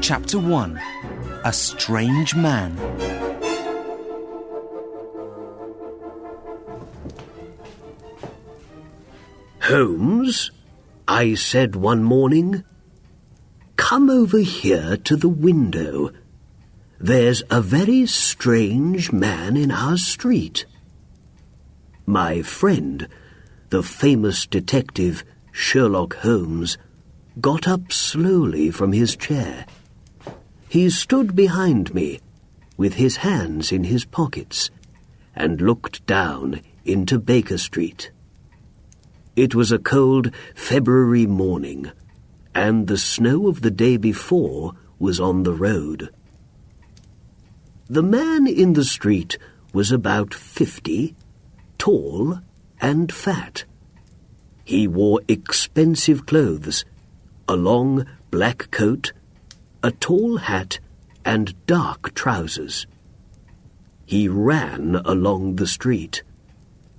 Chapter 1. A Strange Man. "Holmes," I said one morning, "come over here to the window. There's a very strange man in our street." My friend, the famous detective Sherlock Holmes, got up slowly from his chair. He stood behind me, with his hands in his pockets, and looked down into Baker Street. It was a cold February morning, and the snow of the day before was on the road. The man in the street was about 50, tall and fat. He wore expensive clothes, a long black coat, a tall hat, and dark trousers. He ran along the street,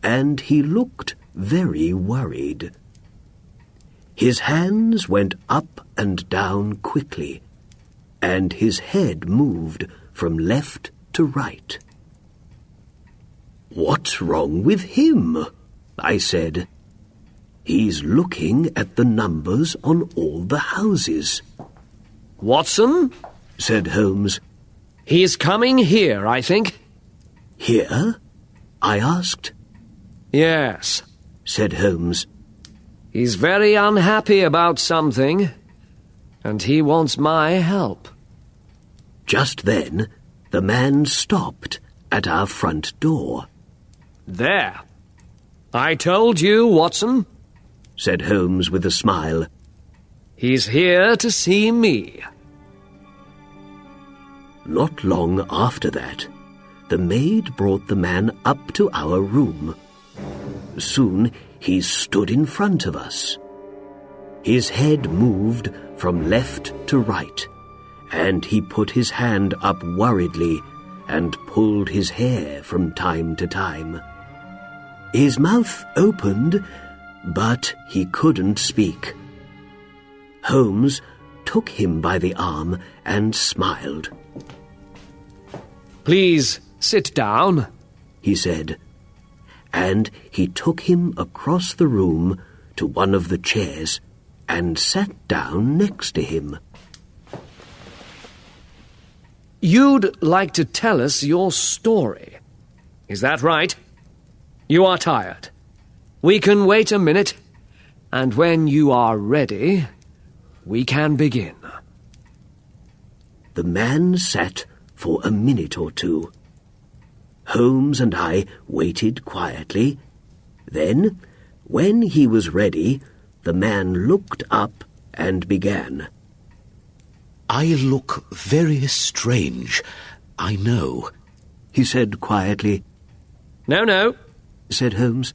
and he looked very worried. His hands went up and down quickly, and his head moved from left to right. "What's wrong with him?" I said. "He's looking at the numbers on all the houses." "Watson?" said Holmes. "He's coming here, I think." "Here?" I asked. "Yes," said Holmes. "He's very unhappy about something, and he wants my help." Just then, the man stopped at our front door. "There. I told you, Watson," said Holmes with a smile. "He's here to see me." Not long after that, the maid brought the man up to our room. Soon he stood in front of us. His head moved from left to right, and he put his hand up worriedly and pulled his hair from time to time. His mouth opened, but he couldn't speak. Holmes took him by the arm and smiled. "Please sit down," he said, and he took him across the room to one of the chairs and sat down next to him. "You'd like to tell us your story. Is that right? You are tired. We can wait a minute, and when you are ready, we can begin." The man sat for a minute or two. Holmes and I waited quietly. Then, when he was ready, the man looked up and began. "I look very strange, I know," he said quietly. No, said Holmes.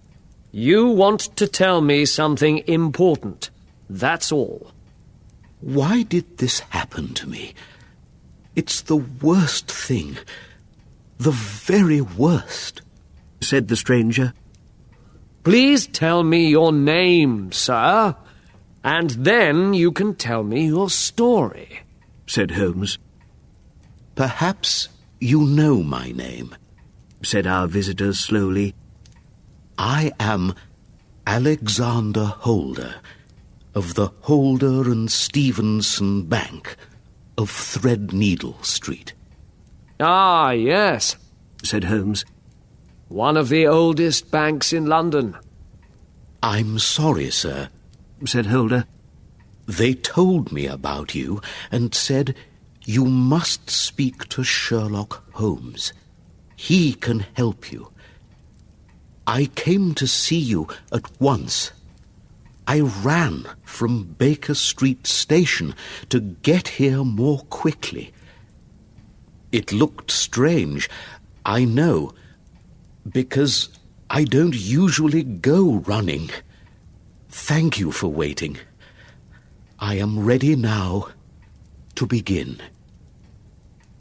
"You want to tell me something important. That's all." "Why did this happen to me? It's the worst thing. The very worst," said the stranger. "Please tell me your name, sir, and then you can tell me your story," said Holmes. "Perhaps you know my name," said our visitor slowly. "I am Alexander Holder, of the Holder and Stevenson Bank of Threadneedle Street." "Ah, yes," said Holmes. "One of the oldest banks in London." "I'm sorry, sir," said Holder. "They told me about you and said you must speak to Sherlock Holmes. He can help you. I came to see you at once. I ran from Baker Street Station to get here more quickly. It looked strange, I know, because I don't usually go running. Thank you for waiting. I am ready now to begin."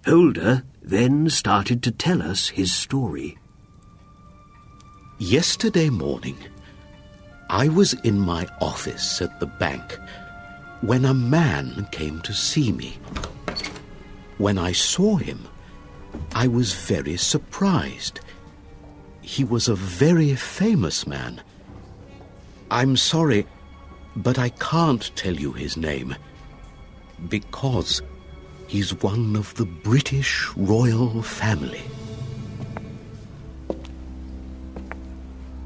Holder then started to tell us his story. "Yesterday morning, I was in my office at the bank when a man came to see me. When I saw him, I was very surprised. He was a very famous man. I'm sorry, but I can't tell you his name, because he's one of the British royal family.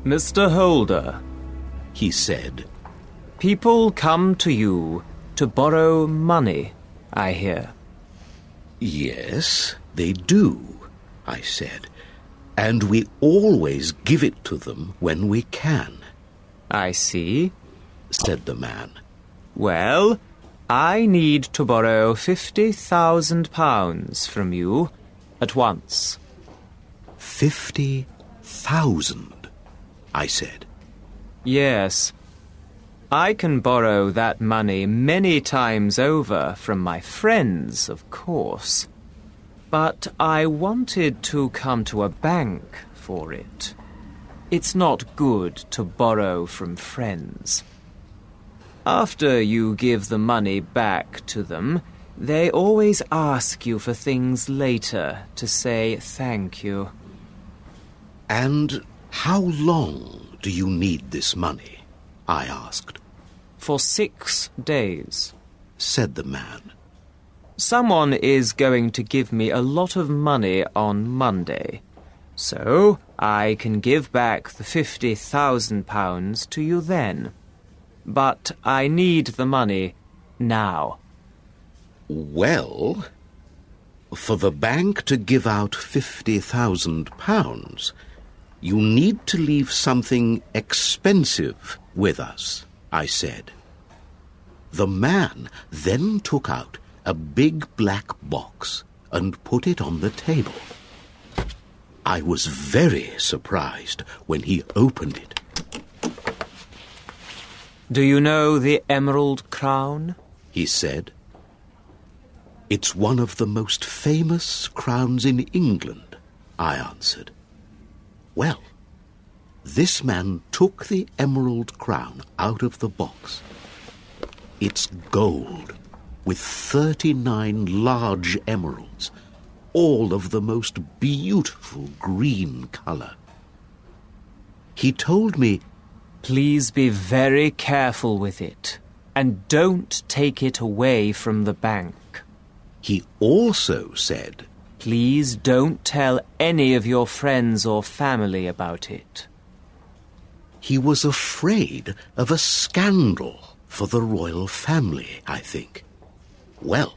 Mr. Holder, He said, people come to you to borrow money, I hear. Yes, they do, I said, and we always give it to them when we can, I see. said the man. Well, I need to borrow £50,000 from you at once. 50,000, I said. Yes. I can borrow that money many times over from my friends, of course. But I wanted to come to a bank for it. It's not good to borrow from friends. After you give the money back to them, they always ask you for things later to say thank you. And how long do you need this money? I asked. For 6 days. Said the man. Someone is going to give me a lot of money on Monday, so I can give back the £50,000 to you then. But I need the money now. Well, for the bank to give out £50,000, you need to leave something expensive with us, I said. The man then took out a big black box and put it on the table. I was very surprised when he opened it. Do you know the Emerald Crown? He said. It's one of the most famous crowns in England, I answered. Well, this man took the emerald crown out of the box. It's gold, with 39 large emeralds, all of the most beautiful green colour. He told me, Please be very careful with it, and don't take it away from the bank. He also said, Please don't tell any of your friends or family about it. he was afraid of a scandal for the royal family, I think. Well,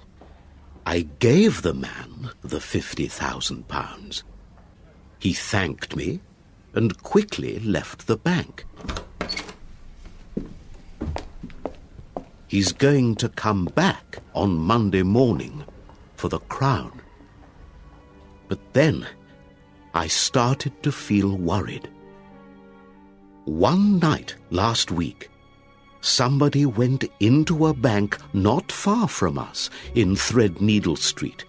I gave the man the £50,000. He thanked me and quickly left the bank. He's going to come back on Monday morning for the crown. But then I started to feel worried. One night last week, somebody went into a bank not far from us in Threadneedle Street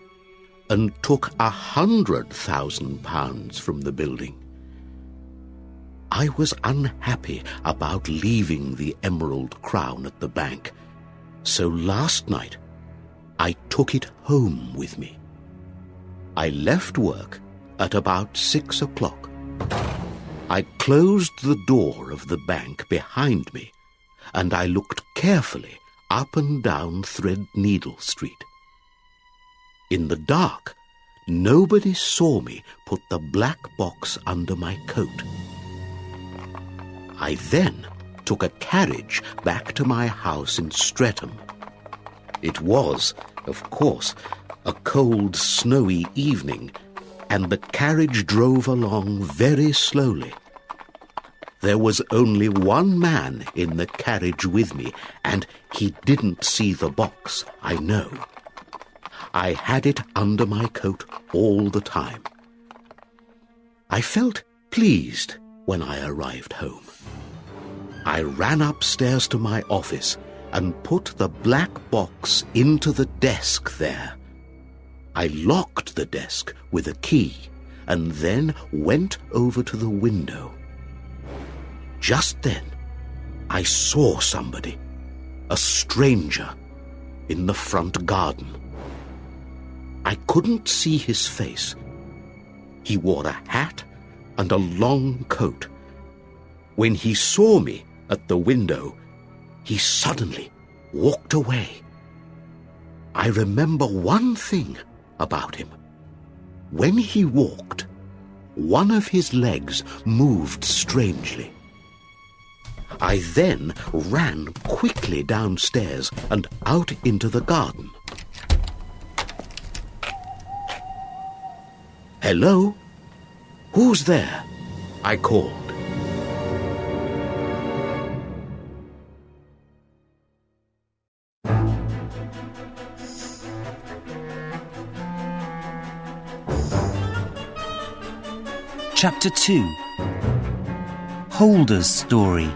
and took £100,000 from the building. I was unhappy about leaving the emerald crown at the bank, so last night I took it home with me. I left work at about 6 o'clock. I closed the door of the bank behind me, and I looked carefully up and down Threadneedle Street. In the dark, nobody saw me put the black box under my coat. I then took a carriage back to my house in Streatham. It was, of course, a cold, snowy evening, and the carriage drove along very slowly. There was only one man in the carriage with me, and he didn't see the box, I know. I had it under my coat all the time. I felt pleased when I arrived home. I ran upstairs to my office and put the black box into the desk there. I locked the desk with a key and then went over to the window. Just then, I saw somebody, a stranger, in the front garden. I couldn't see his face. He wore a hat and a long coat. When he saw me at the window, he suddenly walked away. I remember one thing about him. When he walked, one of his legs moved strangely. I then ran quickly downstairs and out into the garden. "Hello? Who's there?" I called. Chapter 2. Holder's Story.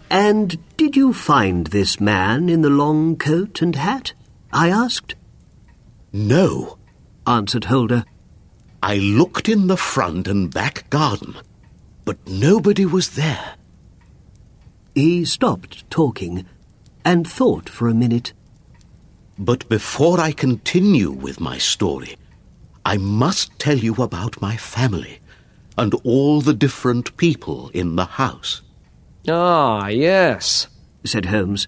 "And did you find this man in the long coat and hat?" I asked. "No," answered Holder. "I looked in the front and back garden, but nobody was there." He stopped talking and thought for a minute. But before I continue with my story, I must tell you about my family and all the different people in the house. Ah, yes, said Holmes,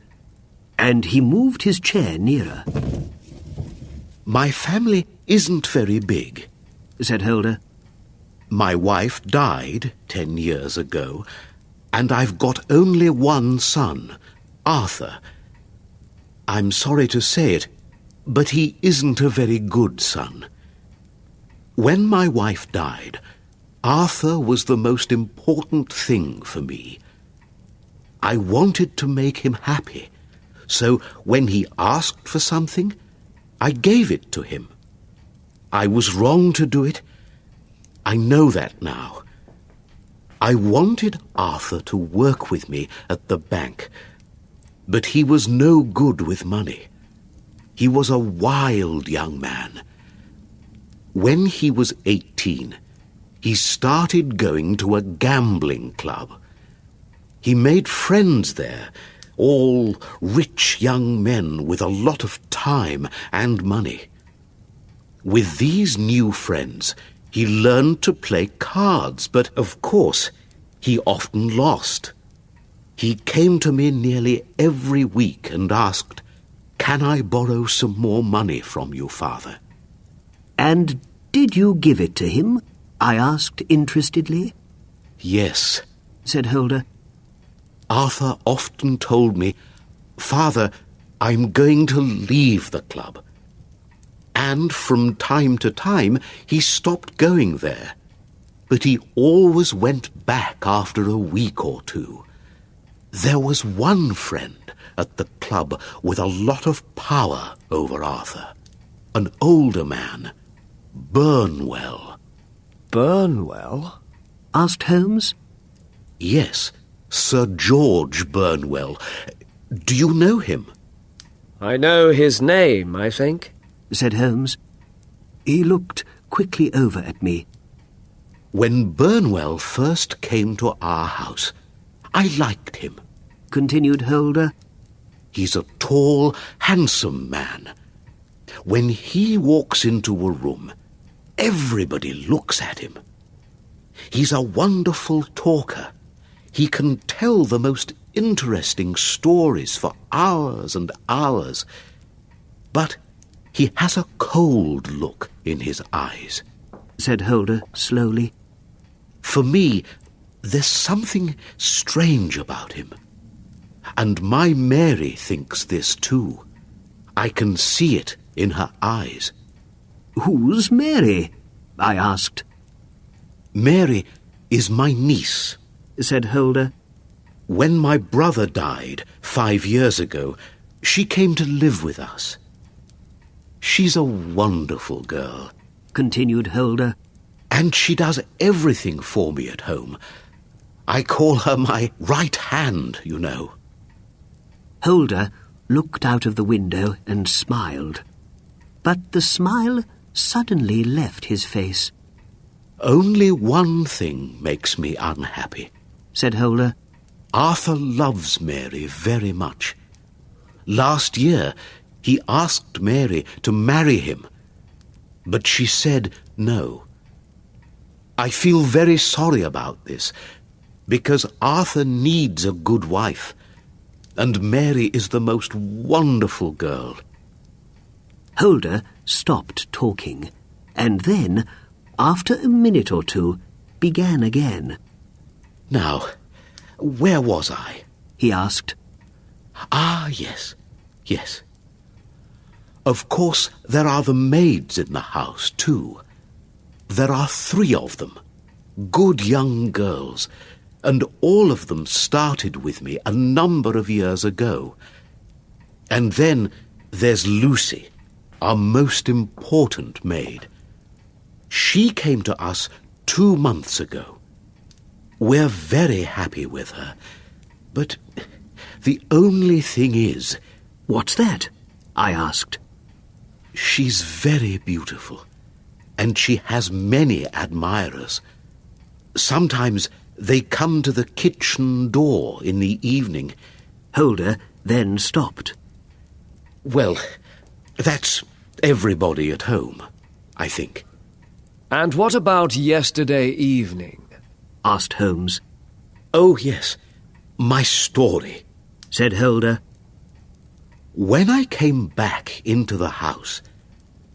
and he moved his chair nearer. My family isn't very big, said Holder. My wife died 10 years ago, and I've got only one son, Arthur. I'm sorry to say it, but he isn't a very good son. When my wife died, Arthur was the most important thing for me. I wanted to make him happy, so when he asked for something, I gave it to him. I was wrong to do it. I know that now. I wanted Arthur to work with me at the bank, but he was no good with money. He was a wild young man. When he was 18, he started going to a gambling club. He made friends there, all rich young men with a lot of time and money. With these new friends, he learned to play cards, but of course, he often lost. He came to me nearly every week and asked, "Can I borrow some more money from you, Father?" "And did you give it to him?" I asked interestedly. "Yes," said Holder. "Arthur often told me, 'Father, I'm going to leave the club.' And from time to time, he stopped going there. But he always went back after a week or two. There was one friend at the club with a lot of power over Arthur. An older man, Burnwell." Burnwell? asked Holmes. "Yes, Sir George Burnwell. Do you know him?" I know his name, I think, said Holmes. He looked quickly over at me. "When Burnwell first came to our house, I liked him," continued Holder. "He's a tall, handsome man. When he walks into a room, everybody looks at him. He's a wonderful talker. He can tell the most interesting stories for hours and hours. But he has a cold look in his eyes," said Holder slowly. "For me, there's something strange about him. And my Mary thinks this too. I can see it in her eyes." "Who's Mary?" I asked. "Mary is my niece," said Holder. "When my brother died 5 years ago, she came to live with us. She's a wonderful girl," continued Holder. "and she does everything for me at home. I call her my right hand, you know." Holder looked out of the window and smiled. But the smile suddenly left his face. "Only one thing makes me unhappy," said Holder. Arthur loves Mary very much. Last year, he asked Mary to marry him, but she said no. I feel very sorry about this, because Arthur needs a good wife, and Mary is the most wonderful girl. Holder stopped talking, and then, after a minute or two, began again. Now, where was I? He asked. Ah, yes. Of course, there are the maids in the house, too. There are 3 of them, good young girls, and all of them started with me a number of years ago. And then there's Lucy, our most important maid. She came to us 2 months ago. We're very happy with her, but the only thing is... What's that? I asked. She's very beautiful, and she has many admirers. Sometimes they come to the kitchen door in the evening. Holder then stopped. Well, that's everybody at home, I think. And what about yesterday evening? Asked Holmes. Oh, yes, my story, said Holder. When I came back into the house,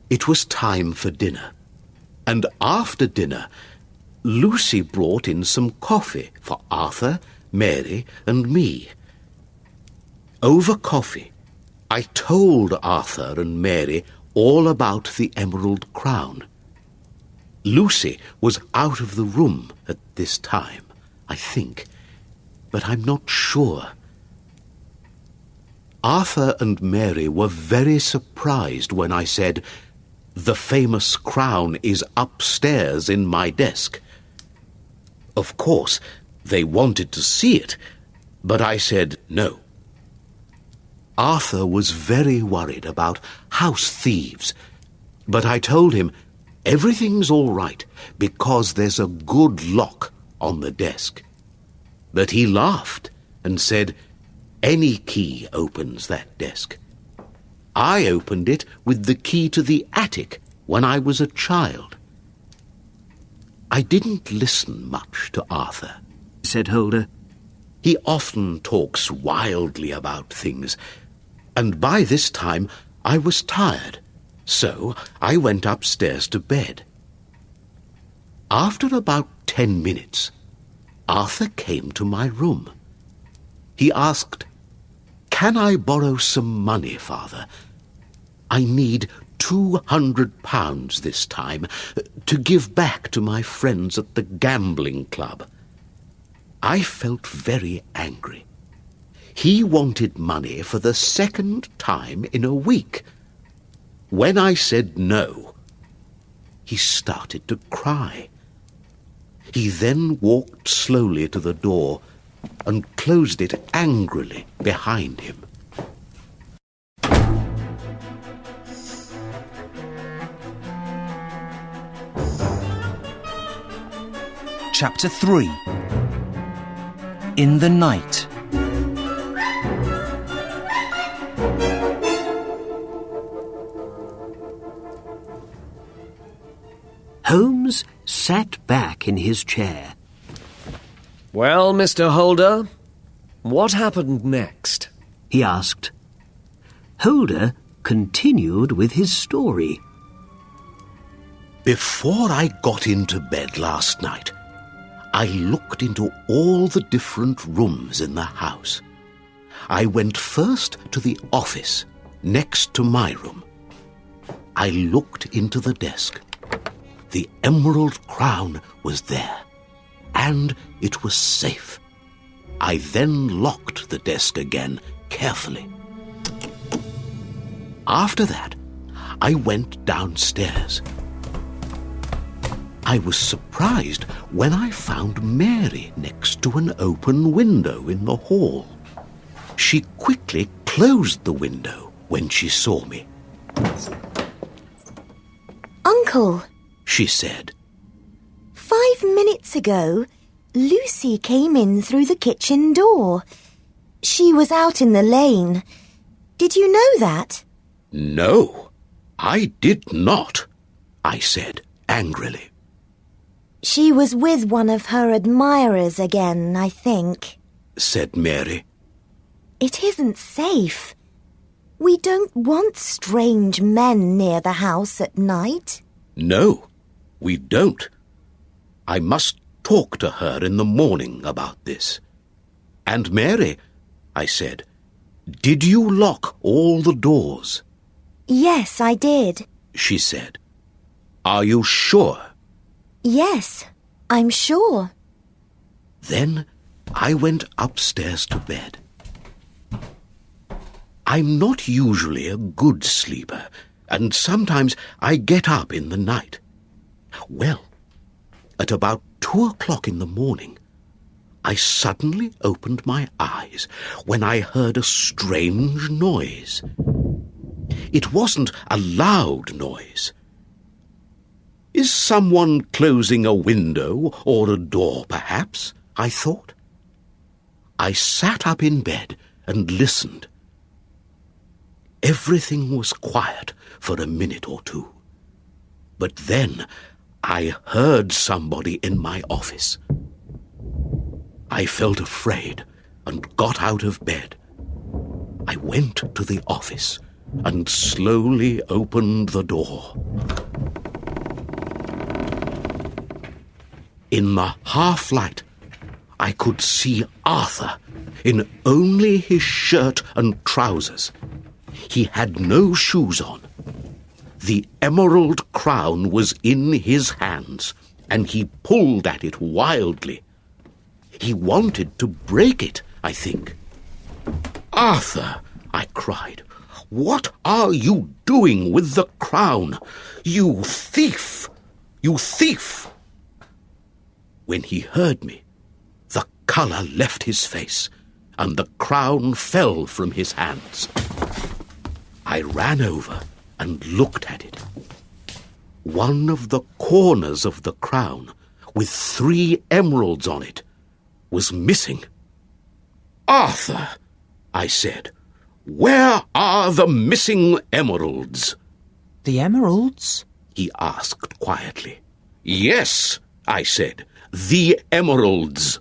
it was time for dinner. And after dinner, Lucy brought in some coffee for Arthur, Mary, and me. Over coffee, I told Arthur and Mary all about the Emerald Crown. Lucy was out of the room at this time, I think, but I'm not sure. Arthur and Mary were very surprised when I said, "The famous crown is upstairs in my desk." Of course, they wanted to see it, but I said no. Arthur was very worried about house thieves, but I told him everything's all right because there's a good lock on the desk. But he laughed and said, "Any key opens that desk. I opened it with the key to the attic when I was a child." I didn't listen much to Arthur, said Holder. He often talks wildly about things, and by this time I was tired, so I went upstairs to bed. After about 10 minutes, Arthur came to my room. He asked, "Can I borrow some money, Father? I need £200 this time to give back to my friends at the gambling club." I felt very angry. He wanted money for the 2nd time in a week. When I said no, he started to cry. He then walked slowly to the door and closed it angrily behind him. Chapter 3. In the Night. Holmes sat back in his chair. Well, Mr. Holder, what happened next? He asked. Holder continued with his story. Before I got into bed last night, I looked into all the different rooms in the house. I went first to the office, next to my room. I looked into the desk. The Emerald Crown was there, and it was safe. I then locked the desk again carefully. After that, I went downstairs. I was surprised when I found Mary next to an open window in the hall. She quickly closed the window when she saw me. "Uncle," she said. 5 minutes ago, Lucy came in through the kitchen door. She was out in the lane. Did you know that? No, I did not, I said angrily. She was with one of her admirers again, I think, said Mary. It isn't safe. We don't want strange men near the house at night. No, we don't. I must talk to her in the morning about this. And Mary, I said, did you lock all the doors? Yes, I did. She said. Are you sure? Yes, I'm sure. Then I went upstairs to bed. I'm not usually a good sleeper, and sometimes I get up in the night. Well, at about 2 o'clock in the morning, I suddenly opened my eyes when I heard a strange noise. It wasn't a loud noise. Is someone closing a window or a door, perhaps? I thought. I sat up in bed and listened. Everything was quiet for a minute or two. But then I heard somebody in my office. I felt afraid and got out of bed. I went to the office and slowly opened the door. In the half-light, I could see Arthur in only his shirt and trousers. He had no shoes on. The emerald crown was in his hands, and he pulled at it wildly. He wanted to break it, I think. Arthur, I cried, what are you doing with the crown? You thief! You thief! When he heard me, the colour left his face, and the crown fell from his hands. I ran over and looked at it. One of the corners of the crown, with 3 emeralds on it, was missing. Arthur, I said, where are the missing emeralds? The emeralds? He asked quietly. Yes, I said, the emeralds.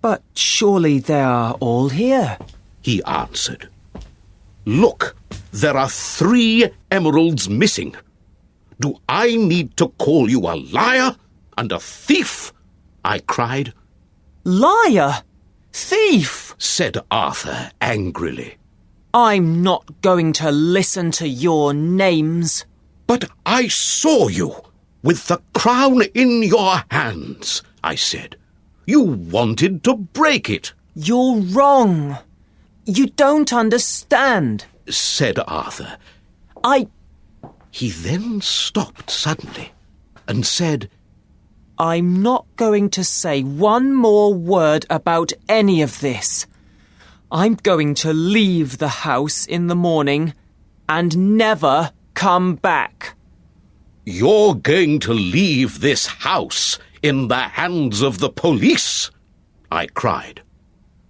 But surely they are all here. He answered. Look, there are 3 emeralds missing. Do I need to call you a liar and a thief? I cried. Liar! Thief! Said Arthur angrily. I'm not going to listen to your names. But I saw you with the crown in your hands, I said. You wanted to break it. You're wrong. You don't understand, said Arthur. He then stopped suddenly and said, I'm not going to say one more word about any of this. I'm going to leave the house in the morning and never come back. You're going to leave this house in the hands of the police? I cried.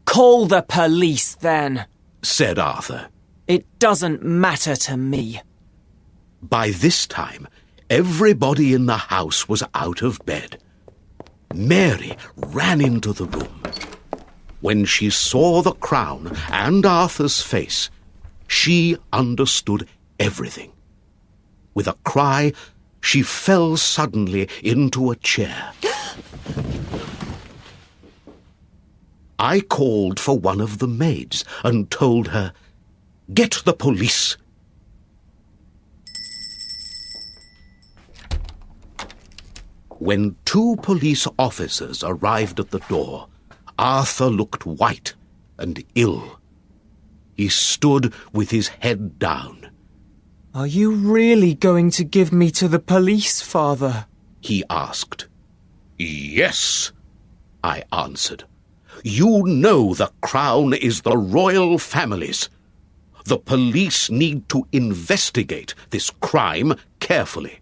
Call the police, then, said Arthur. It doesn't matter to me. By this time, everybody in the house was out of bed. Mary ran into the room. When she saw the crown and Arthur's face, she understood everything. With a cry, she fell suddenly into a chair. I called for one of the maids and told her, "Get the police." When 2 police officers arrived at the door, Arthur looked white and ill. He stood with his head down. Are you really going to give me to the police, Father? He asked. Yes, I answered. You know the crown is the royal family's. The police need to investigate this crime carefully.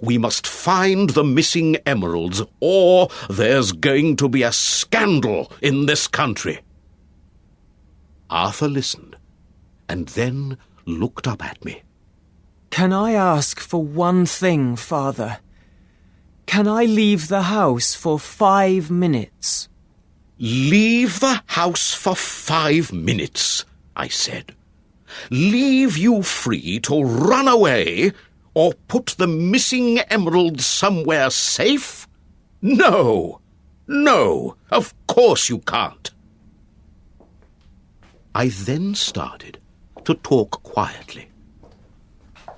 We must find the missing emeralds, or there's going to be a scandal in this country." Arthur listened, and then looked up at me. "Can I ask for one thing, Father? Can I leave the house for 5 minutes?" "Leave the house for 5 minutes," I said. "Leave you free to run away or put the missing emeralds somewhere safe? No, of course you can't." I then started to talk quietly.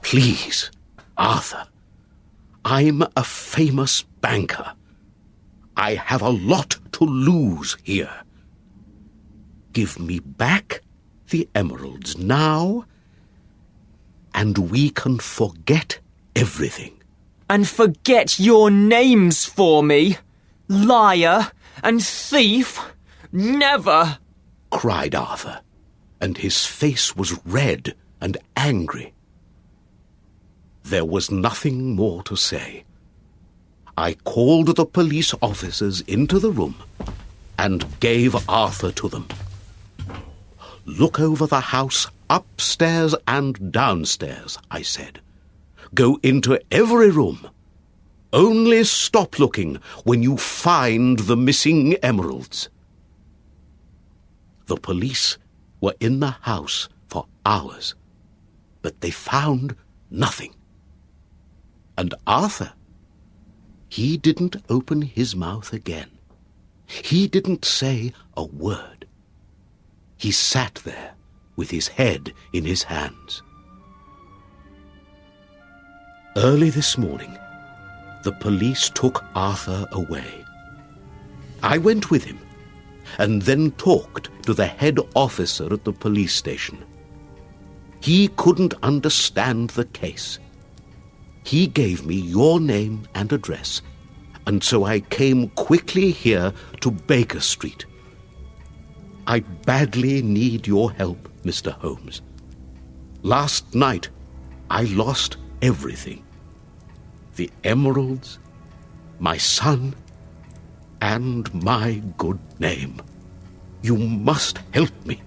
"Please, Arthur, I'm a famous banker. I have a lot to lose here. Give me back the emeralds now, and we can forget everything." "And forget your names for me, liar and thief? Never!" cried Arthur, and his face was red and angry. There was nothing more to say. I called the police officers into the room and gave Arthur to them. "Look over the house upstairs and downstairs," I said. "Go into every room. Only stop looking when you find the missing emeralds." The police were in the house for hours, but they found nothing. And Arthur, he didn't open his mouth again. He didn't say a word. He sat there with his head in his hands. Early this morning, the police took Arthur away. I went with him and then talked to the head officer at the police station. He couldn't understand the case. He gave me your name and address, and so I came quickly here to Baker Street. I badly need your help, Mr. Holmes. Last night, I lost everything. The emeralds, my son, and my good name. You must help me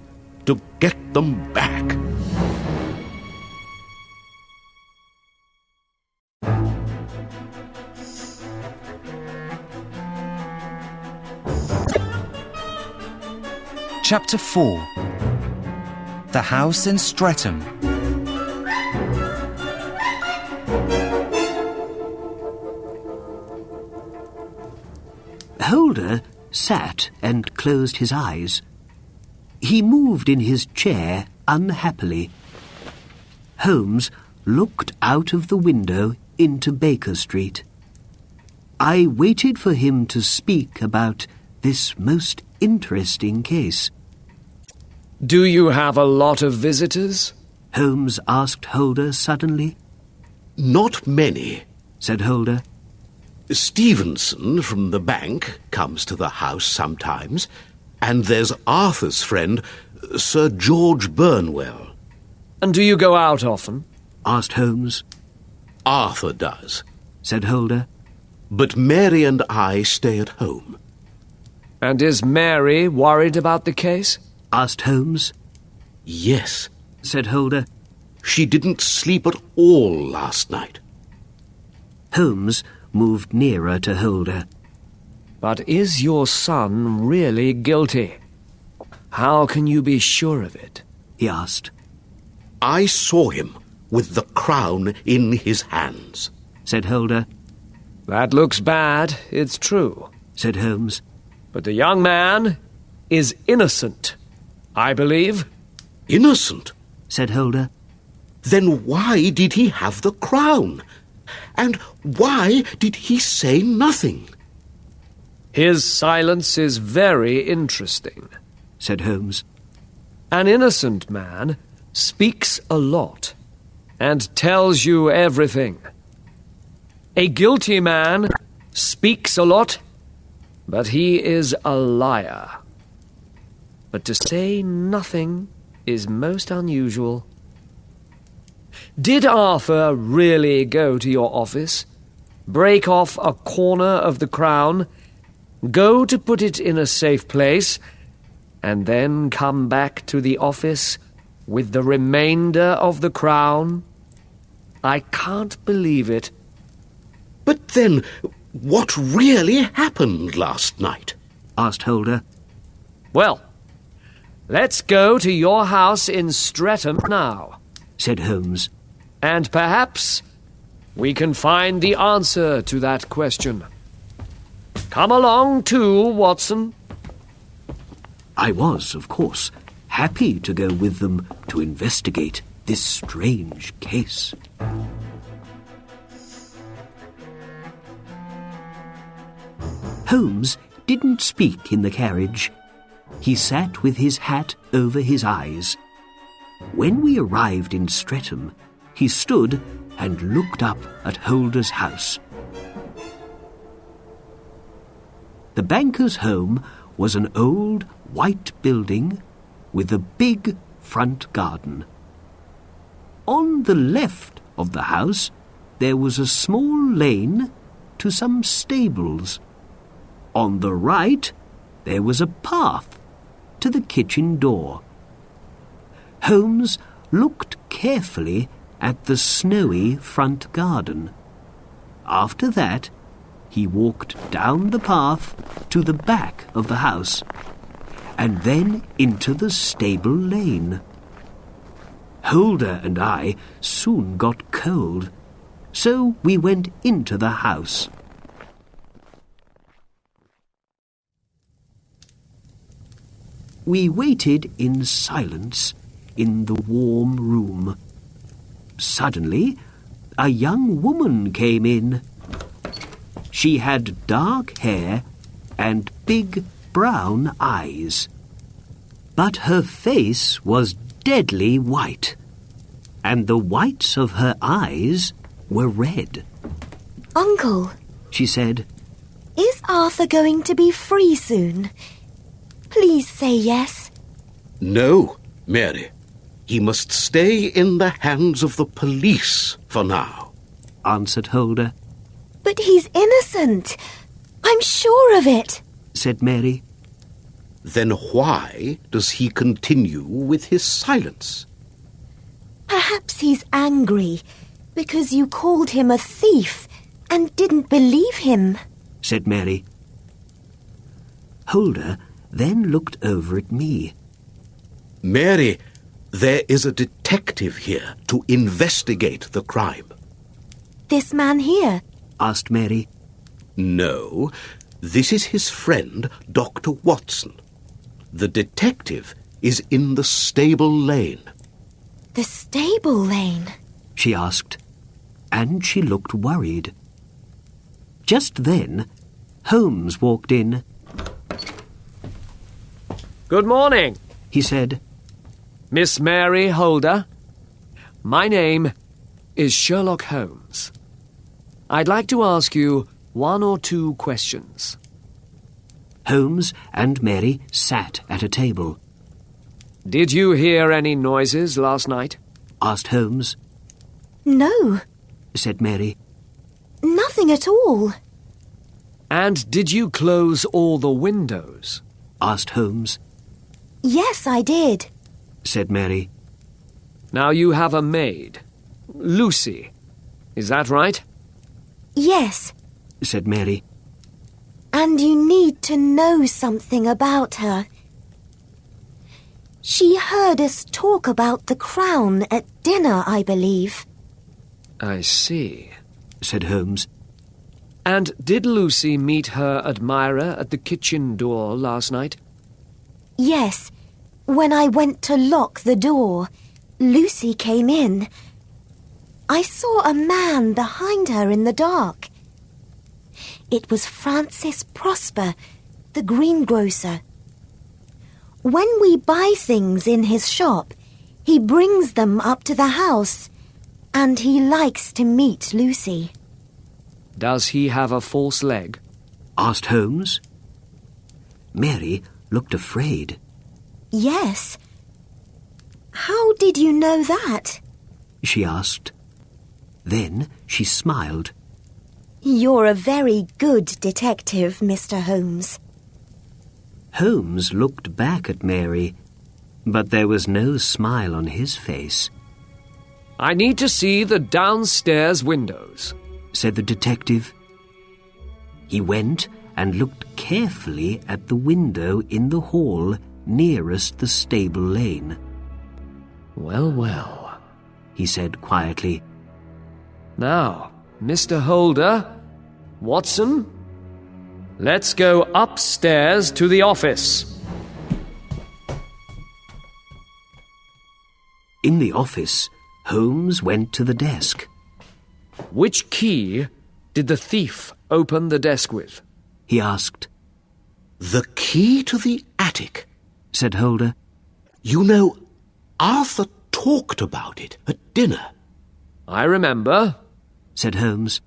to get them back." Chapter 4. The House in Streatham. Holder sat and closed his eyes. He moved in his chair unhappily. Holmes looked out of the window into Baker Street. I waited for him to speak about this most interesting case. Do you have a lot of visitors? Holmes asked Holder suddenly. "Not many," said Holder. "Stevenson from the bank comes to the house sometimes, and there's Arthur's friend, Sir George Burnwell." And do you go out often? Asked Holmes. "Arthur does," said Holder. "but Mary and I stay at home." And is Mary worried about the case? Asked Holmes. "Yes," said Holder. "she didn't sleep at all last night." Holmes moved nearer to Holder. But is your son really guilty? How can you be sure of it? He asked. "I saw him with the crown in his hands," said Holder. That looks bad, it's true. Said Holmes. But the young man is innocent, I believe. "Innocent?" said Holder. "Then why did he have the crown? And why did he say nothing?" His silence is very interesting, said Holmes. An innocent man speaks a lot and tells you everything. A guilty man speaks a lot, but he is a liar. But to say nothing is most unusual. Did Arthur really go to your office break off a corner of the crown, go to put it in a safe place, and then come back to the office with the remainder of the crown? I can't believe it. But then, what really happened last night? asked Holder. Well, let's go to your house in Streatham now, said Holmes. and perhaps we can find the answer to that question. Come along too, Watson. I was, of course, happy to go with them to investigate this strange case. Holmes didn't speak in the carriage. He sat with his hat over his eyes. When we arrived in Streatham, he stood and looked up at Holder's house. The banker's home was an old white building with a big front garden. On the left of the house, there was a small lane to some stables. On the right, there was a path to the kitchen door. Holmes looked carefully at the snowy front garden. After that, he walked down the path to the back of the house, and then into the stable lane. Holder and I soon got cold, so we went into the house. We waited in silence in the warm room. Suddenly, a young woman came in. She had dark hair and big brown eyes. But her face was deadly white, and the whites of her eyes were red. Uncle, She said, is Arthur going to be free soon? Please say yes. No, Mary. He must stay in the hands of the police for now. answered Holder, But he's innocent. I'm sure of it. said Mary. Then why does he continue with his silence? Perhaps he's angry because you called him a thief and didn't believe him. said Mary. Holder then looked over at me. Mary, there is a detective here to investigate the crime. This man here. asked Mary. No, this is his friend, Dr. Watson. The detective is in the stable lane. The stable lane. She asked, and she looked worried. Just then, Holmes walked in. Good morning, He said, Miss Mary Holder. My name is Sherlock Holmes. I'd like to ask you one or two questions. Holmes and Mary sat at a table. Did you hear any noises last night? Asked Holmes, No, said Mary. nothing at all. And did you close all the windows? Asked Holmes, Yes, I did. said Mary. Now you have a maid, Lucy. Is that right? Yes, said Mary. and you need to know something about her. She heard us talk about the crown at dinner, I believe. I see. said Holmes. And did Lucy meet her admirer at the kitchen door last night? Yes, when I went to lock the door, Lucy came in. I saw a man behind her in the dark. It was Francis Prosper, the greengrocer. When we buy things in his shop, he brings them up to the house, and he likes to meet Lucy. Does he have a false leg? Asked Holmes. Mary looked afraid. Yes. How did you know that? She asked. Then she smiled. You're a very good detective, Mr. Holmes. Holmes looked back at Mary, but there was no smile on his face. I need to see the downstairs windows, said the detective. He went and looked carefully at the window in the hall nearest the stable lane. Well, well, he said quietly. Now, Mr. Holder, Watson, let's go upstairs to the office. In the office, Holmes went to the desk. Which key did the thief open the desk with? He asked. The key to the attic, said Holder. You know, Arthur talked about it at dinner. I remember, said Holmes.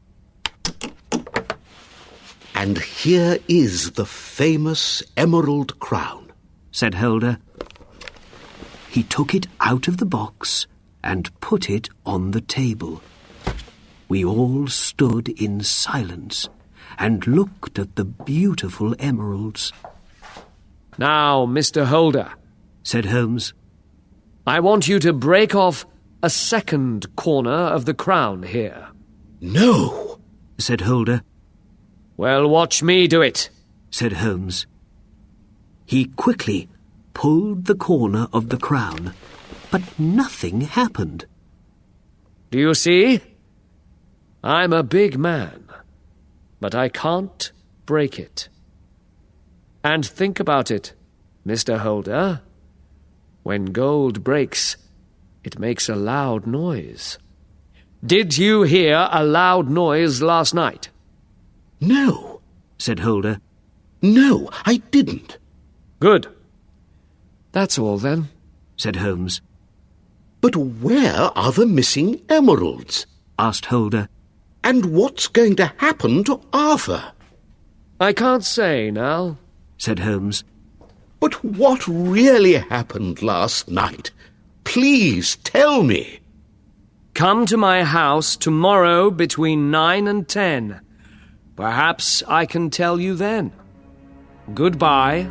And here is the famous emerald crown, said Holder. He took it out of the box and put it on the table. We all stood in silence and looked at the beautiful emeralds. Now, Mr. Holder, said Holmes, I want you to break off a second corner of the crown here. No, said Holder. Well, watch me do it, said Holmes. He quickly pulled the corner of the crown, but nothing happened. Do you see? I'm a big man, but I can't break it. And think about it, Mr. Holder. When gold breaks, it makes a loud noise. Did you hear a loud noise last night? No, said Holder. No, I didn't. Good. That's all then, said Holmes. But where are the missing emeralds? Asked Holder. And what's going to happen to Arthur? I can't say now, said Holmes. But what really happened last night? Please tell me. Come to my house tomorrow between 9 and 10. Perhaps I can tell you then. Goodbye.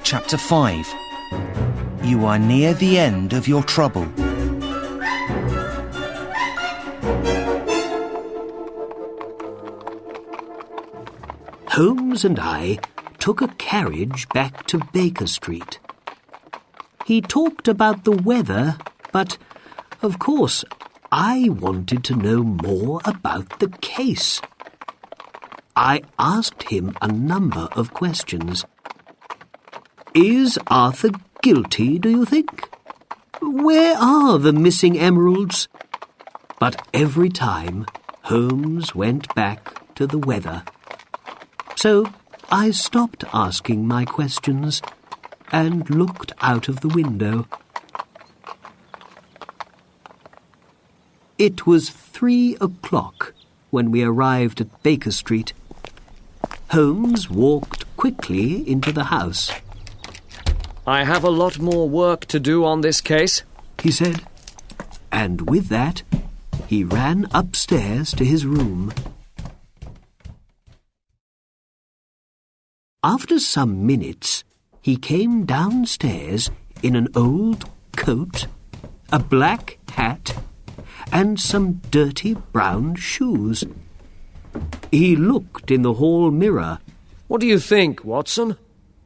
Chapter 5. You are near the end of your trouble. Holmes and I took a carriage back to Baker Street. He talked about the weather, but, of course, I wanted to know more about the case. I asked him a number of questions. Is Arthur guilty, do you think? Where are the missing emeralds? But every time, Holmes went back to the weather. So I stopped asking my questions and looked out of the window. It was 3 o'clock when we arrived at Baker Street. Holmes walked quickly into the house. I have a lot more work to do on this case, he said, and with that, he ran upstairs to his room. After some minutes, he came downstairs in an old coat, a black hat, and some dirty brown shoes. He looked in the hall mirror. What do you think, Watson?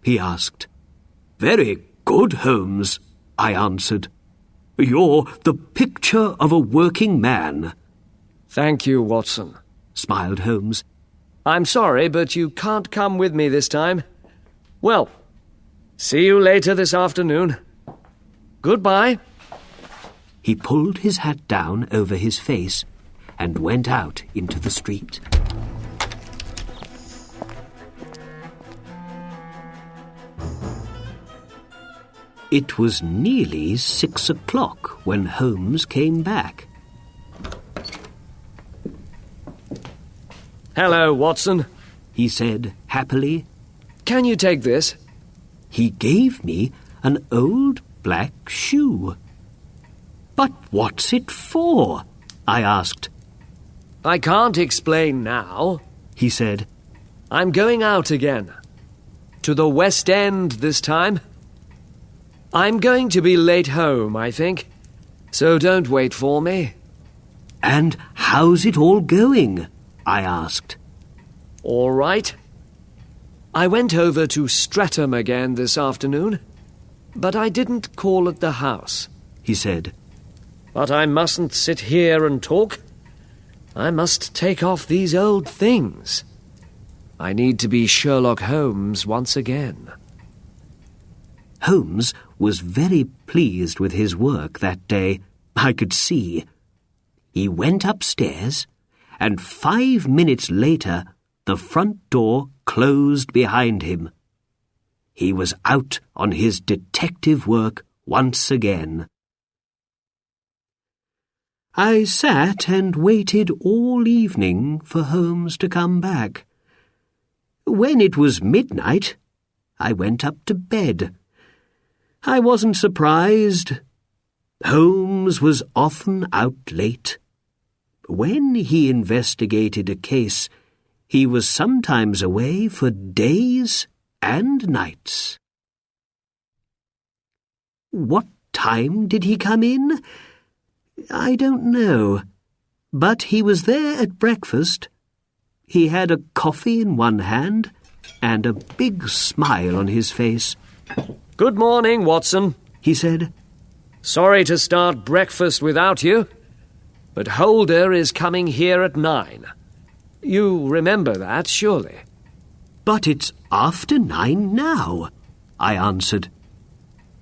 He asked. Very good, Holmes, I answered. You're the picture of a working man. Thank you, Watson, smiled Holmes. I'm sorry, but you can't come with me this time. Well, see you later this afternoon. Goodbye. He pulled his hat down over his face and went out into the street. It was nearly 6 o'clock when Holmes came back. Hello, Watson, he said happily. Can you take this? He gave me an old black shoe. But what's it for? I asked. I can't explain now, he said. I'm going out again. To the West End this time. I'm going to be late home, I think. So don't wait for me. And how's it all going? I asked. All right. I went over to Streatham again this afternoon, but I didn't call at the house, he said. But I mustn't sit here and talk. I must take off these old things. I need to be Sherlock Holmes once again. Holmes was very pleased with his work that day, I could see. He went upstairs, and 5 minutes later the front door closed behind him. He was out on his detective work once again. I sat and waited all evening for Holmes to come back. When it was midnight, I went up to bed. I wasn't surprised. Holmes was often out late. When he investigated a case, he was sometimes away for days and nights. What time did he come in? I don't know, but he was there at breakfast. He had a coffee in one hand and a big smile on his face. Good morning, Watson, he said. Sorry to start breakfast without you, but Holder is coming here at 9. You remember that, surely? But it's after 9 now, I answered.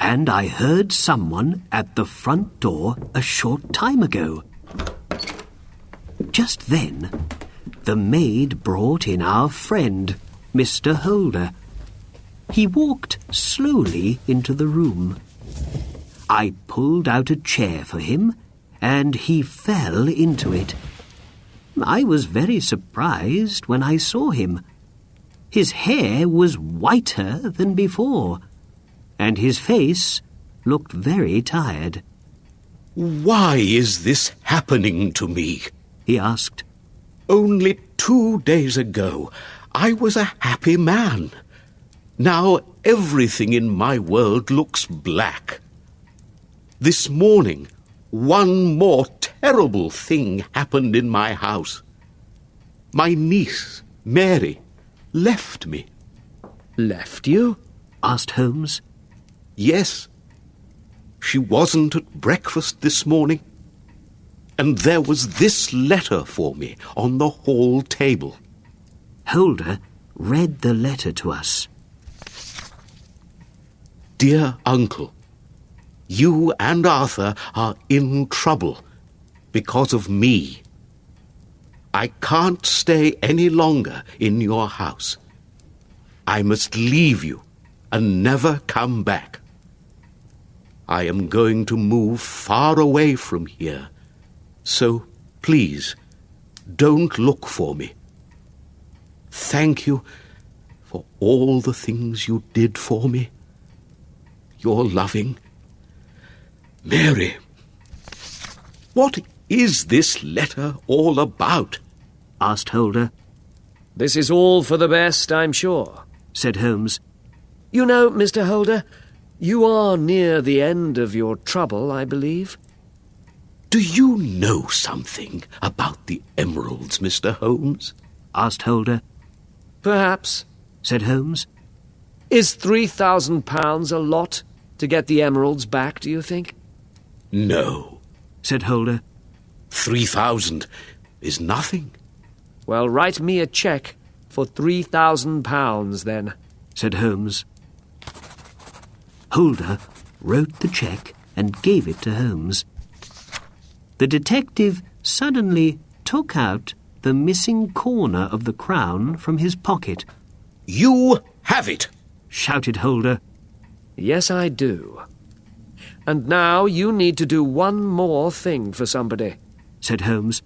And I heard someone at the front door a short time ago. Just then, the maid brought in our friend, Mr. Holder. He walked slowly into the room. I pulled out a chair for him, and he fell into it. I was very surprised when I saw him. His hair was whiter than before, and his face looked very tired. Why is this happening to me? He asked. Only 2 days ago, I was a happy man. Now everything in my world looks black. This morning, one more terrible thing happened in my house. My niece, Mary, left me. Left you? Asked Holmes. Yes. She wasn't at breakfast this morning. And there was this letter for me on the hall table. Holder read the letter to us. Dear Uncle, you and Arthur are in trouble because of me. I can't stay any longer in your house. I must leave you and never come back. I am going to move far away from here, so please don't look for me. Thank you for all the things you did for me. Your loving Mary. What is this letter all about? Asked Holder. This is all for the best, I'm sure, said Holmes. You know, Mr. Holder, you are near the end of your trouble, I believe. Do you know something about the emeralds, Mr. Holmes? Asked Holder. Perhaps, said Holmes. Is £3,000 a lot to get the emeralds back, do you think? No, said Holder. 3,000 is nothing. Well, write me a cheque for £3,000 then, said Holmes. Holder wrote the cheque and gave it to Holmes. The detective suddenly took out the missing corner of the crown from his pocket. You have it, shouted Holder. Yes, I do. And now you need to do one more thing for somebody, said Holmes.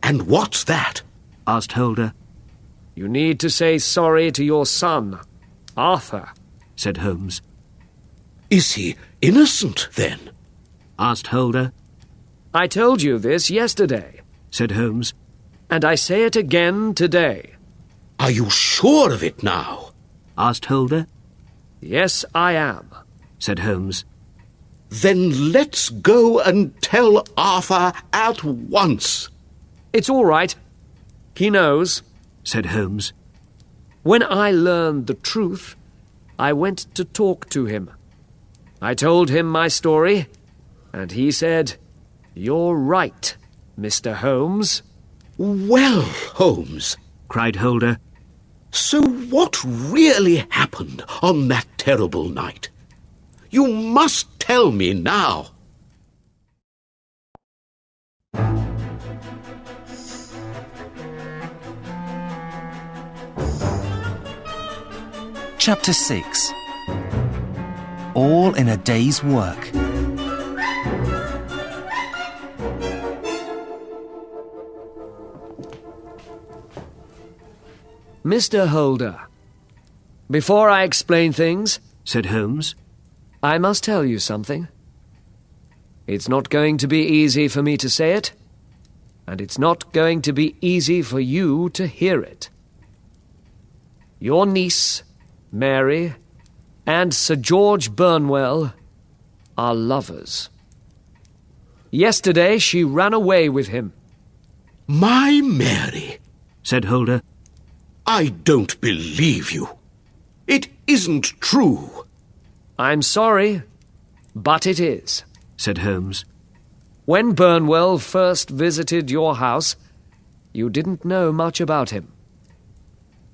And what's that? Asked Holder. You need to say sorry to your son. Arthur, said Holmes. Is he innocent, then? Asked Holder. I told you this yesterday, Said Holmes. and I say it again today. Are you sure of it now? Asked Holder. Yes, I am. Said Holmes. Then let's go and tell Arthur at once. It's all right. He knows. Said Holmes. When I learned the truth, I went to talk to him. I told him my story, and he said, "You're right, Mr. Holmes." Well, Holmes, Cried Holder. so what really happened on that terrible night? You must tell me now. Chapter 6. All in a day's work. Mr. Holder, before I explain things, Said Holmes. I must tell you something. It's not going to be easy for me to say it, and it's not going to be easy for you to hear it. Your niece, Mary, and Sir George Burnwell are lovers. Yesterday she ran away with him. My Mary, Said Holder. I don't believe you. It isn't true. I'm sorry, but it is. Said Holmes. When Burnwell first visited your house, you didn't know much about him.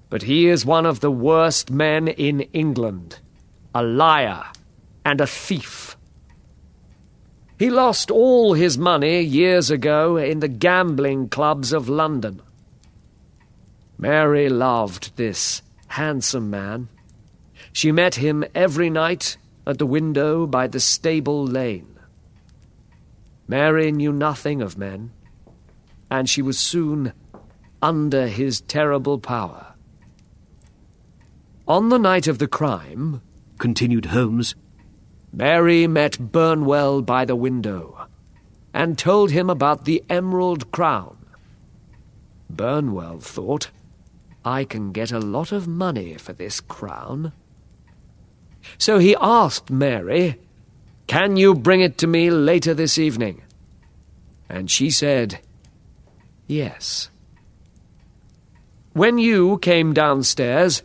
But he is one of the worst men in England, a liar and a thief. He lost all his money years ago in the gambling clubs of London. Mary loved this handsome man. She met him every night at the window by the stable lane. Mary knew nothing of men, and she was soon under his terrible power. On the night of the crime, Continued Holmes. Mary met Burnwell by the window and told him about the Emerald Crown. Burnwell thought, "I can get a lot of money for this crown." So he asked Mary, "Can you bring it to me later this evening?" And she said, "Yes." When you came downstairs,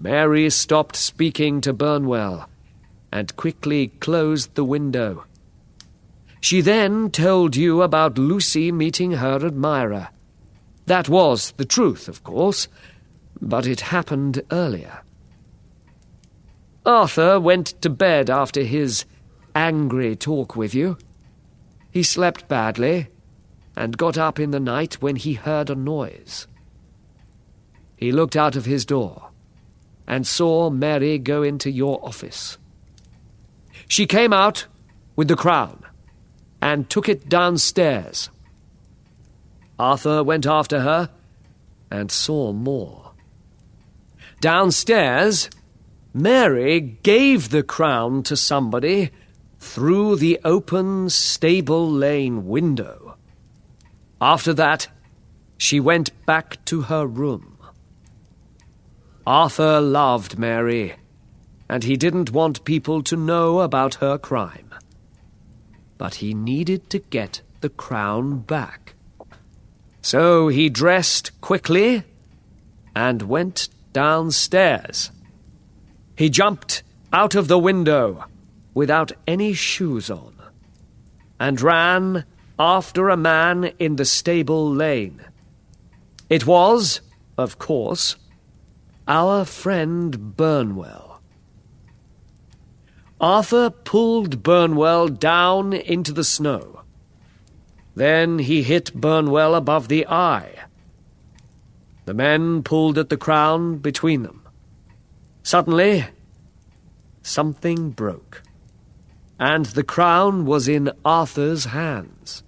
Mary stopped speaking to Burnwell and quickly closed the window. She then told you about Lucy meeting her admirer. That was the truth, of course, but it happened earlier. Arthur went to bed after his angry talk with you. He slept badly and got up in the night when he heard a noise. He looked out of his door and saw Mary go into your office. She came out with the crown and took it downstairs. Arthur went after her and saw more. Downstairs, Mary gave the crown to somebody through the open stable lane window. After that, she went back to her room. Arthur loved Mary, and he didn't want people to know about her crime. But he needed to get the crown back. So he dressed quickly and went downstairs. He jumped out of the window without any shoes on and ran after a man in the stable lane. It was, of course, our friend Burnwell. Arthur pulled Burnwell down into the snow. Then he hit Burnwell above the eye. The men pulled at the crown between them. Suddenly, something broke, and the crown was in Arthur's hands.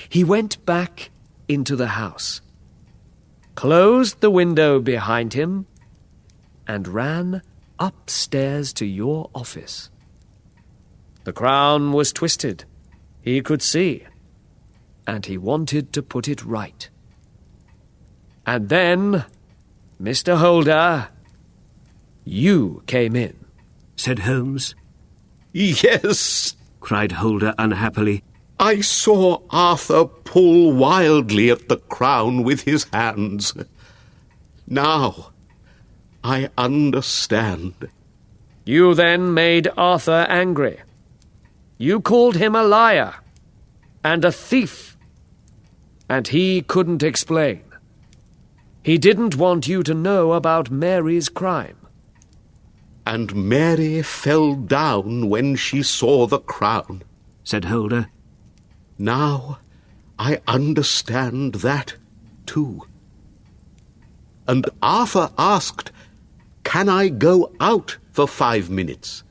He went back into the house, closed the window behind him, and ran upstairs to your office. The crown was twisted, he could see, and he wanted to put it right. And then, Mr. Holder, you came in, said Holmes. Yes, Cried Holder unhappily. I saw Arthur pull wildly at the crown with his hands. Now, I understand. You then made Arthur angry. You called him a liar and a thief, and he couldn't explain. He didn't want you to know about Mary's crime. And Mary fell down when she saw the crown, said Holder. Now I understand that too. And Arthur asked, "Can I go out for 5 minutes?"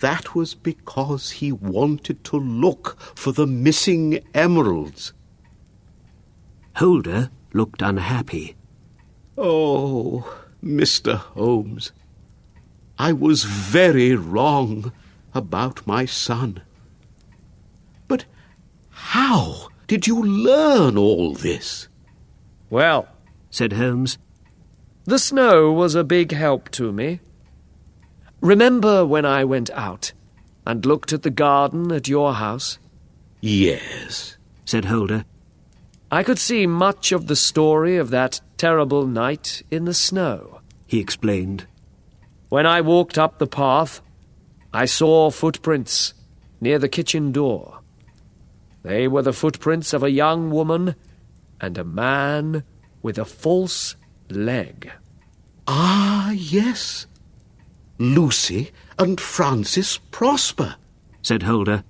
That was because he wanted to look for the missing emeralds. Holder looked unhappy. Oh, Mr. Holmes, I was very wrong about my son. But how did you learn all this? Well, said Holmes, the snow was a big help to me. Remember when I went out and looked at the garden at your house? Yes, said Holder. I could see much of the story of that terrible night in the snow, he explained. When I walked up the path, I saw footprints near the kitchen door. They were the footprints of a young woman and a man with a false leg. Ah, yes. Lucy and Francis Prosper, said Holder.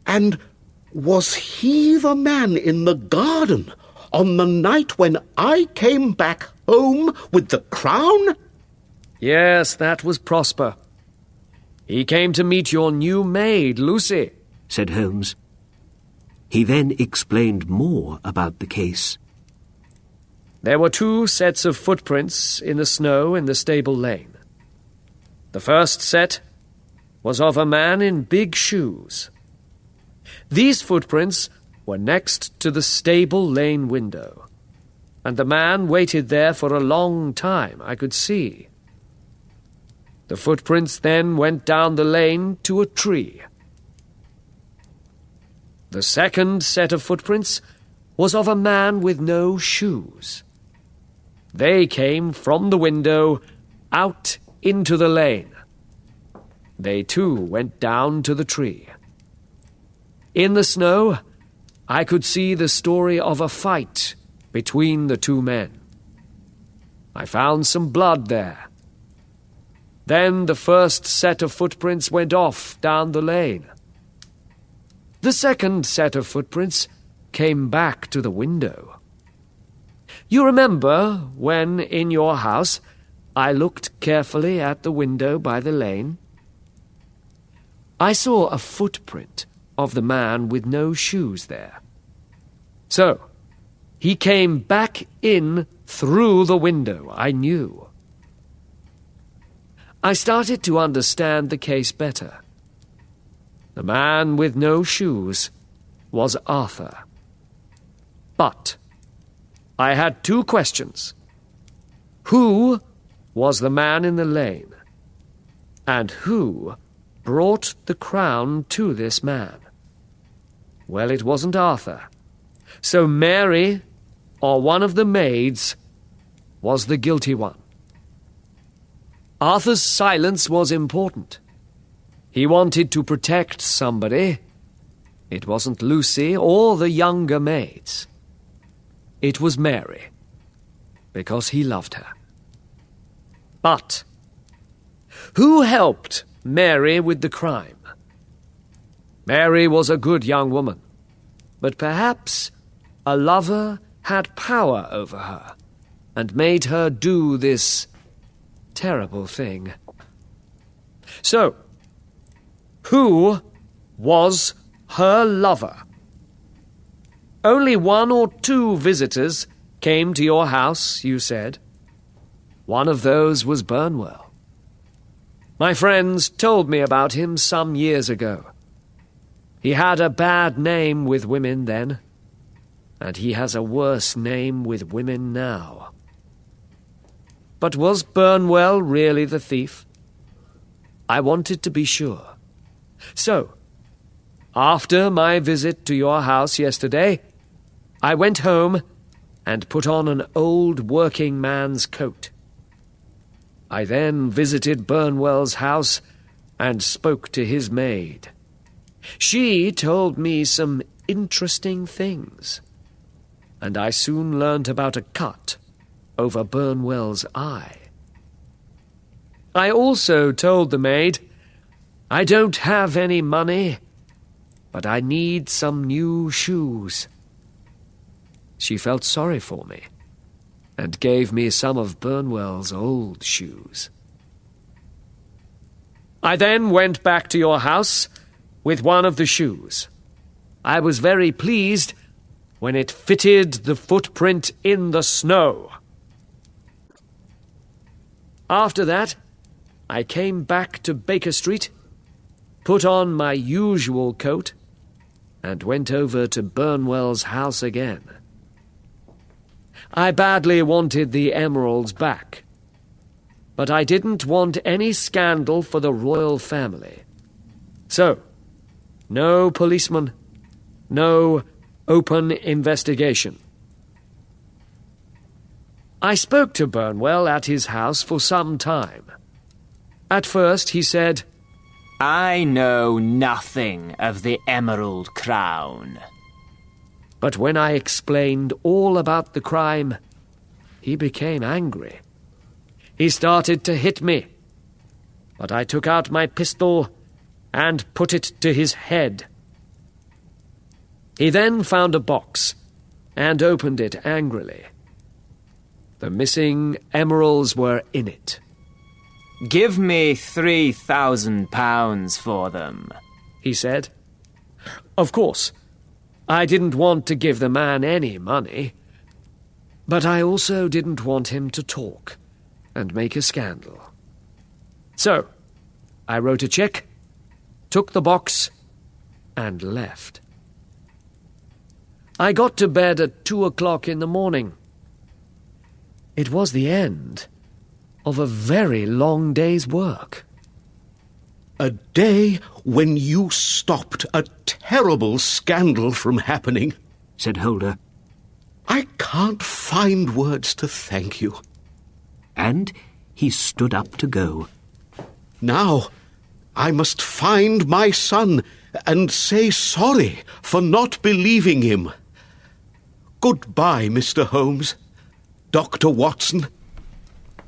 And was he the man in the garden on the night when I came back home with the crown? Yes, that was Prosper. He came to meet your new maid, Lucy, said Holmes. He then explained more about the case. There were 2 sets of footprints in the snow in the stable lane. The first set was of a man in big shoes. These footprints were next to the stable lane window, and the man waited there for a long time, I could see. The footprints then went down the lane to a tree. The second set of footprints was of a man with no shoes. They came from the window out into the lane. They too went down to the tree. In the snow, I could see the story of a fight between the 2 men. I found some blood there. Then the first set of footprints went off down the lane. The second set of footprints came back to the window. You remember when, in your house, I looked carefully at the window by the lane? I saw a footprint of the man with no shoes there. So, he came back in through the window, I knew. I started to understand the case better. The man with no shoes was Arthur. But I had 2 questions. Who was the man in the lane? And who brought the crown to this man? Well, it wasn't Arthur. So Mary, or one of the maids, was the guilty one. Arthur's silence was important. He wanted to protect somebody. It wasn't Lucy or the younger maids. It was Mary, because he loved her. But who helped Mary with the crime? Mary was a good young woman, but perhaps a lover had power over her and made her do this terrible thing. So, who was her lover? Only 1 or 2 visitors came to your house, you said. One of those was Burnwell. My friends told me about him some years ago. He had a bad name with women then, and he has a worse name with women now. But was Burnwell really the thief? I wanted to be sure. So, after my visit to your house yesterday, I went home and put on an old working man's coat. I then visited Burnwell's house and spoke to his maid. She told me some interesting things, and I soon learnt about a cut over Burnwell's eye. I also told the maid, I don't have any money, but I need some new shoes. She felt sorry for me and gave me some of Burnwell's old shoes. I then went back to your house with one of the shoes. I was very pleased when it fitted the footprint in the snow. After that, I came back to Baker Street, put on my usual coat, and went over to Burnwell's house again. I badly wanted the emeralds back, but I didn't want any scandal for the royal family. So, no policeman, no open investigation. I spoke to Burnwell at his house for some time. At first he said, I know nothing of the Emerald Crown. But when I explained all about the crime, he became angry. He started to hit me, but I took out my pistol and put it to his head. He then found a box and opened it angrily. The missing emeralds were in it. Give me £3,000 for them, he said. Of course, I didn't want to give the man any money, but I also didn't want him to talk and make a scandal. So, I wrote a check, took the box, and left. I got to bed at 2 o'clock in the morning. It was the end of a very long day's work. A day when you stopped a terrible scandal from happening, said Holder. I can't find words to thank you. And he stood up to go. Now, I must find my son and say sorry for not believing him. Goodbye, Mr. Holmes. Dr. Watson.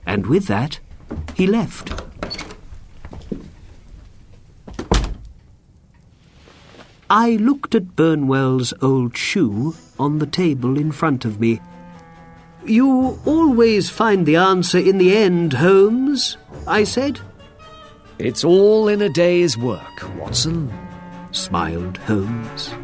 And with that, he left. I looked at Burnwell's old shoe on the table in front of me. You always find the answer in the end, Holmes, I said. It's all in a day's work, Watson, smiled Holmes.